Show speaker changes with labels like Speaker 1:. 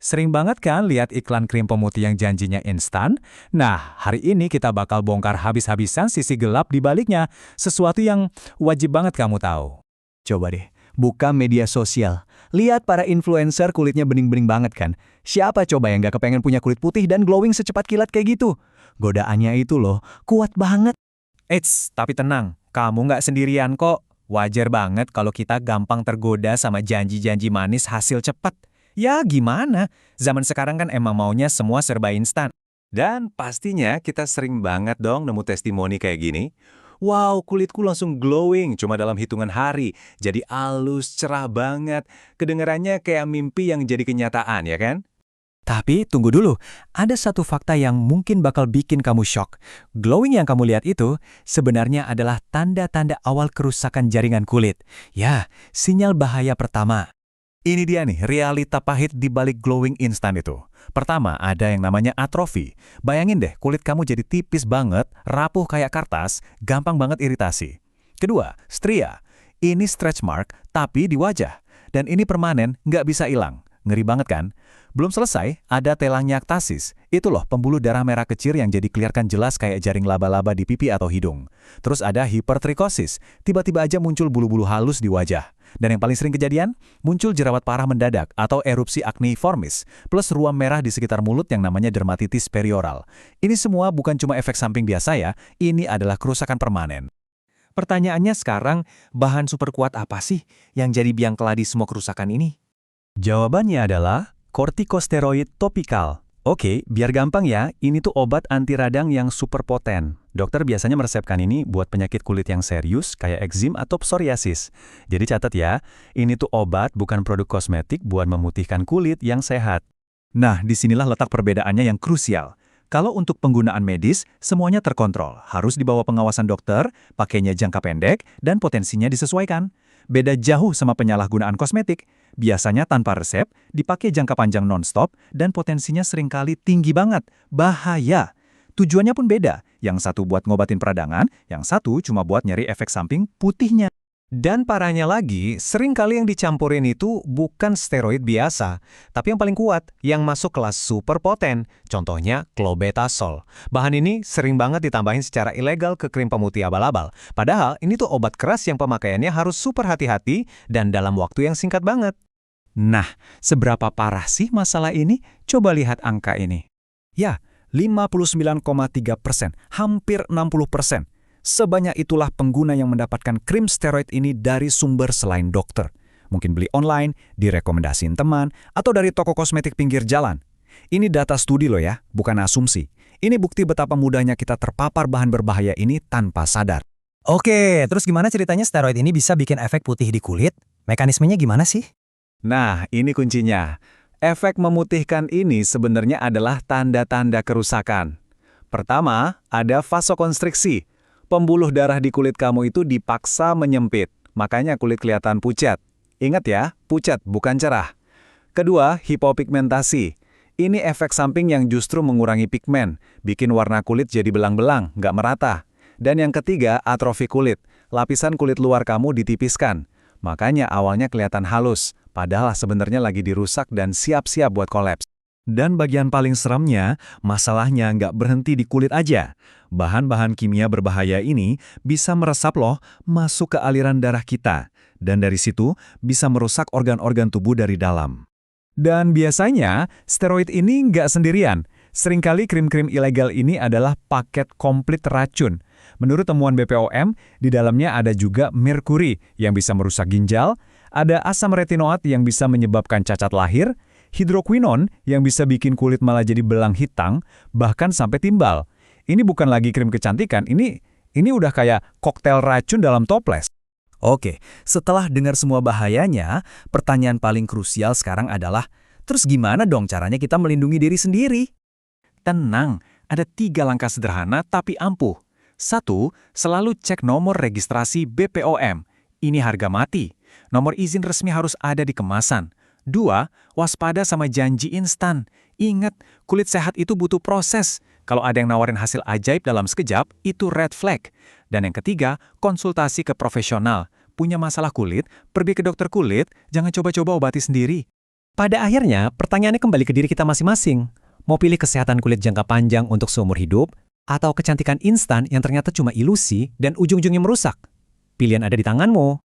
Speaker 1: Sering banget kan lihat iklan krim pemutih yang janjinya instan? Nah, hari ini kita bakal bongkar habis-habisan sisi gelap di baliknya, sesuatu yang wajib banget kamu tahu.
Speaker 2: Coba deh, buka media sosial. Lihat para influencer kulitnya bening-bening banget kan? Siapa coba yang gak kepengen punya kulit putih dan glowing secepat kilat kayak gitu? Godaannya itu loh, kuat banget.
Speaker 1: Eits, tapi tenang, kamu nggak sendirian kok. Wajar banget kalau kita gampang tergoda sama janji-janji manis hasil cepat. Ya gimana, zaman sekarang kan emang maunya semua serba instan.
Speaker 3: Dan pastinya kita sering banget dong nemu testimoni kayak gini. Wow, kulitku langsung glowing cuma dalam hitungan hari. Jadi halus, cerah banget. Kedengarannya kayak mimpi yang jadi kenyataan, ya kan?
Speaker 1: Tapi tunggu dulu, ada satu fakta yang mungkin bakal bikin kamu shock. Glowing yang kamu lihat itu sebenarnya adalah tanda-tanda awal kerusakan jaringan kulit. Ya, sinyal bahaya pertama. Ini dia nih, realita pahit di balik glowing instan itu. Pertama, ada yang namanya atrofi. Bayangin deh, kulit kamu jadi tipis banget, rapuh kayak kertas, gampang banget iritasi. Kedua, stria. Ini stretch mark, tapi di wajah. Dan ini permanen, nggak bisa hilang. Ngeri banget kan? Belum selesai, ada telangiektasis. Itu loh, pembuluh darah merah kecil yang jadi kelihatan jelas kayak jaring laba-laba di pipi atau hidung. Terus ada hipertrikosis. Tiba-tiba aja muncul bulu-bulu halus di wajah. Dan yang paling sering kejadian, muncul jerawat parah mendadak atau erupsi acneiformis, plus ruam merah di sekitar mulut yang namanya dermatitis perioral. Ini semua bukan cuma efek samping biasa ya, ini adalah kerusakan permanen. Pertanyaannya sekarang, bahan super kuat apa sih yang jadi biang keladi semua kerusakan ini?
Speaker 2: Jawabannya adalah kortikosteroid topikal. Oke, biar gampang ya, ini tuh obat anti radang yang super poten. Dokter biasanya meresepkan ini buat penyakit kulit yang serius kayak ekzim atau psoriasis. Jadi catat ya, ini tuh obat bukan produk kosmetik buat memutihkan kulit yang sehat. Nah, disinilah letak perbedaannya yang krusial. Kalau untuk penggunaan medis, semuanya terkontrol, harus di bawah pengawasan dokter, pakainya jangka pendek, dan potensinya disesuaikan. Beda jauh sama penyalahgunaan kosmetik. Biasanya tanpa resep, dipakai jangka panjang non-stop, dan potensinya seringkali tinggi banget. Bahaya. Tujuannya pun beda. Yang satu buat ngobatin peradangan, yang satu cuma buat nyari efek samping putihnya.
Speaker 1: Dan parahnya lagi, seringkali yang dicampurin itu bukan steroid biasa, tapi yang paling kuat, yang masuk kelas super poten, contohnya clobetasol. Bahan ini sering banget ditambahin secara ilegal ke krim pemutih abal-abal, padahal ini tuh obat keras yang pemakaiannya harus super hati-hati dan dalam waktu yang singkat banget. Nah, seberapa parah sih masalah ini? Coba lihat angka ini. Ya, 59,3%, hampir 60%. Sebanyak itulah pengguna yang mendapatkan krim steroid ini dari sumber selain dokter. Mungkin beli online, direkomendasiin teman, atau dari toko kosmetik pinggir jalan. Ini data studi loh ya, bukan asumsi. Ini bukti betapa mudahnya kita terpapar bahan berbahaya ini tanpa sadar.
Speaker 4: Oke, terus gimana ceritanya steroid ini bisa bikin efek putih di kulit? Mekanismenya gimana sih?
Speaker 3: Nah, ini kuncinya. Efek memutihkan ini sebenarnya adalah tanda-tanda kerusakan. Pertama, ada vasokonstriksi. Pembuluh darah di kulit kamu itu dipaksa menyempit, makanya kulit kelihatan pucat. Ingat ya, pucat bukan cerah. Kedua, hipopigmentasi. Ini efek samping yang justru mengurangi pigmen, bikin warna kulit jadi belang-belang, nggak merata. Dan yang ketiga, atrofi kulit. Lapisan kulit luar kamu ditipiskan. Makanya awalnya kelihatan halus, padahal sebenarnya lagi dirusak dan siap-siap buat kolaps.
Speaker 2: Dan bagian paling seremnya, masalahnya nggak berhenti di kulit aja. Bahan-bahan kimia berbahaya ini bisa meresap loh, masuk ke aliran darah kita. Dan dari situ bisa merusak organ-organ tubuh dari dalam.
Speaker 1: Dan biasanya, steroid ini nggak sendirian. Seringkali krim-krim ilegal ini adalah paket komplit racun. Menurut temuan BPOM, di dalamnya ada juga merkuri yang bisa merusak ginjal, ada asam retinoat yang bisa menyebabkan cacat lahir, hidroquinon yang bisa bikin kulit malah jadi belang hitam, bahkan sampai timbal. Ini bukan lagi krim kecantikan, ini udah kayak koktail racun dalam toples.
Speaker 4: Oke, setelah dengar semua bahayanya, pertanyaan paling krusial sekarang adalah, terus gimana dong caranya kita melindungi diri sendiri?
Speaker 1: Tenang, ada 3 langkah sederhana tapi ampuh. 1. Selalu cek nomor registrasi BPOM. Ini harga mati. Nomor izin resmi harus ada di kemasan. 2. Waspada sama janji instan. Ingat, kulit sehat itu butuh proses. Kalau ada yang nawarin hasil ajaib dalam sekejap, itu red flag. Dan yang ketiga, konsultasi ke profesional. Punya masalah kulit, pergi ke dokter kulit, jangan coba-coba obati sendiri. Pada akhirnya, pertanyaannya kembali ke diri kita masing-masing. Mau pilih kesehatan kulit jangka panjang untuk seumur hidup, atau kecantikan instan yang ternyata cuma ilusi dan ujung-ujungnya merusak? Pilihan ada di tanganmu.